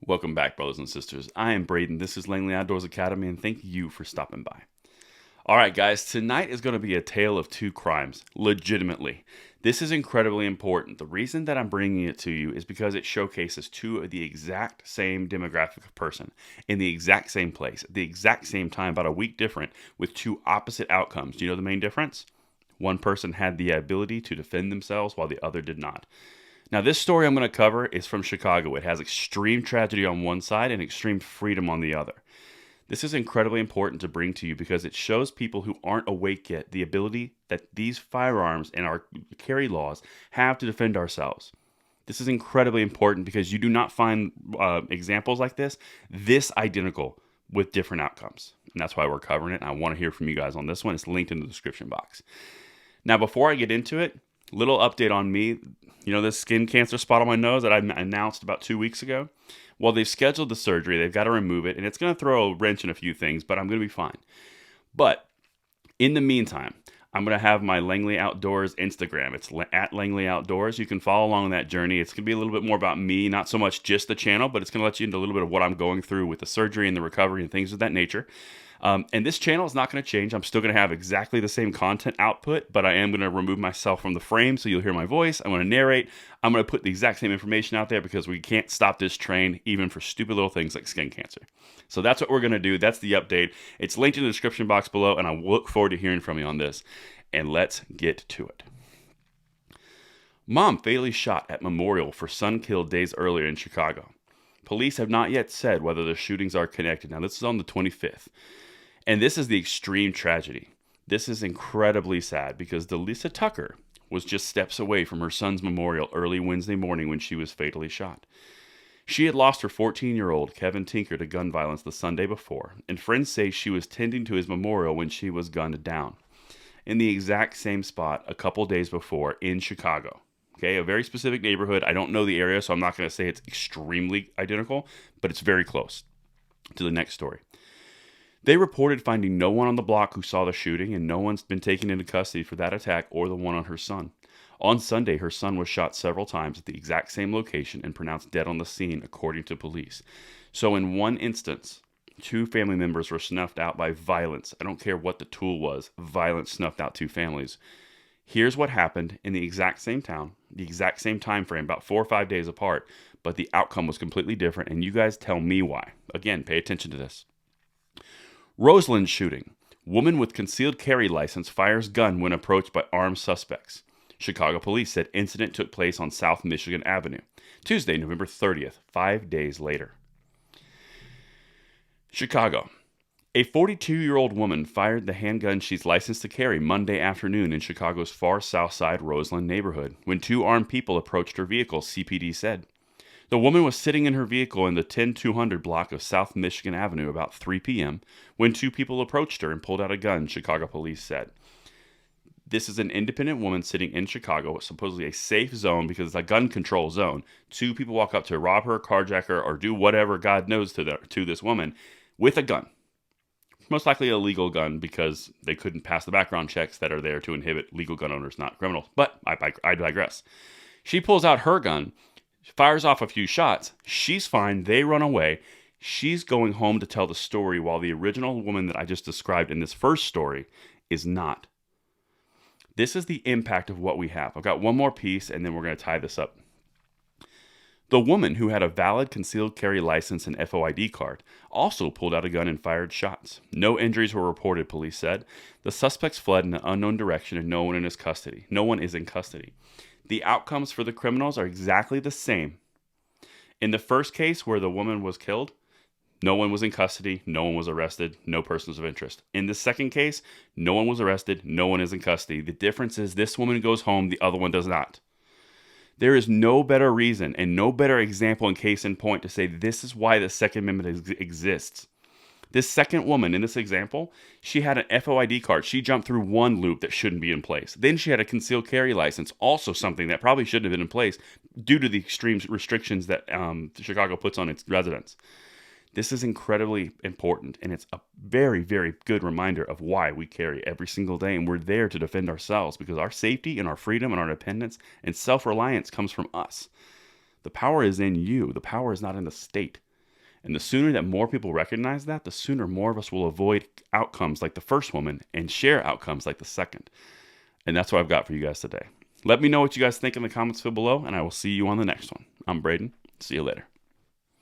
Welcome back, brothers and sisters. I am Braden. This is Langley Outdoors Academy, and thank you for stopping by. All right, guys, tonight is going to be a tale of two crimes, legitimately. This is incredibly important. The reason that I'm bringing it to you is because it showcases two of the exact same demographic of person in the exact same place, at the exact same time, about a week different, with two opposite outcomes. Do you know the main difference? One person had the ability to defend themselves while the other did not. Now, this story I'm going to cover is from Chicago. It has extreme tragedy on one side and extreme freedom on the other. This is incredibly important to bring to you because it shows people who aren't awake yet the ability that these firearms and our carry laws have to defend ourselves. This is incredibly important because you do not find examples like this identical with different outcomes. And that's why we're covering it. And I want to hear from you guys on this one. It's linked in the description box. Now, before I get into it, little update on me. You know this skin cancer spot on my nose that I announced about 2 weeks ago? Well, they've scheduled the surgery. They've got to remove it, and it's going to throw a wrench in a few things, but I'm going to be fine. But in the meantime, I'm going to have my Langley Outdoors Instagram. It's at Langley Outdoors. You can follow along that journey. It's going to be a little bit more about me, not so much just the channel, but it's going to let you into a little bit of what I'm going through with the surgery and the recovery and things of that nature. And this channel is not going to change. I'm still going to have exactly the same content output, but I am going to remove myself from the frame so you'll hear my voice. I'm going to narrate. I'm going to put the exact same information out there because we can't stop this train even for stupid little things like skin cancer. So that's what we're going to do. That's the update. It's linked in the description box below, and I look forward to hearing from you on this. And let's get to it. Mom fatally shot at memorial for son killed days earlier in Chicago. Police have not yet said whether the shootings are connected. Now, this is on the 25th. And this is the extreme tragedy. This is incredibly sad because Delisa Tucker was just steps away from her son's memorial early Wednesday morning when she was fatally shot. She had lost her 14-year-old Kevin Tinker to gun violence the Sunday before, and friends say she was tending to his memorial when she was gunned down, in the exact same spot a couple days before in Chicago. Okay, a very specific neighborhood. I don't know the area, so I'm not going to say it's extremely identical, but it's very close. To the next story. They reported finding no one on the block who saw the shooting, and no one's been taken into custody for that attack or the one on her son. On Sunday, her son was shot several times at the exact same location and pronounced dead on the scene, according to police. So in one instance, two family members were snuffed out by violence. I don't care what the tool was. Violence snuffed out two families. Here's what happened in the exact same town, the exact same time frame, about 4 or 5 days apart, but the outcome was completely different, and you guys tell me why. Again, pay attention to this. Roseland shooting. Woman with concealed carry license fires gun when approached by armed suspects. Chicago police said incident took place on South Michigan Avenue, Tuesday, November 30th, 5 days later. Chicago. A 42-year-old woman fired the handgun she's licensed to carry Monday afternoon in Chicago's far south side Roseland neighborhood when two armed people approached her vehicle, CPD said. The woman was sitting in her vehicle in the 10200 block of South Michigan Avenue about 3 p.m. when two people approached her and pulled out a gun, Chicago police said. This is an independent woman sitting in Chicago, supposedly a safe zone because it's a gun control zone. Two people walk up to rob her, carjack her, or do whatever God knows to this woman with a gun. Most likely a legal gun because they couldn't pass the background checks that are there to inhibit legal gun owners, not criminals. But I digress. She pulls out her gun, fires off a few shots. She's fine. They run away. She's going home to tell the story while the original woman that I just described in this first story is not. This is the impact of what we have. I've got one more piece and then we're going to tie this up. The woman, who had a valid concealed carry license and FOID card, also pulled out a gun and fired shots. No injuries were reported, police said. The suspects fled in an unknown direction and no one is in custody. The outcomes for the criminals are exactly the same. In the first case where the woman was killed, no one was in custody, no one was arrested, no persons of interest. In the second case, no one was arrested, no one is in custody. The difference is this woman goes home, the other one does not. There is no better reason and no better example and case in point to say this is why the Second Amendment exists. This second woman in this example, she had an FOID card. She jumped through one loop that shouldn't be in place. Then she had a concealed carry license, also something that probably shouldn't have been in place due to the extreme restrictions that Chicago puts on its residents. This is incredibly important, and it's a very, very good reminder of why we carry every single day, and we're there to defend ourselves because our safety and our freedom and our independence and self-reliance comes from us. The power is in you. The power is not in the state. And the sooner that more people recognize that, the sooner more of us will avoid outcomes like the first woman and share outcomes like the second. And that's what I've got for you guys today. Let me know what you guys think in the comments below, and I will see you on the next one. I'm Braden. See you later.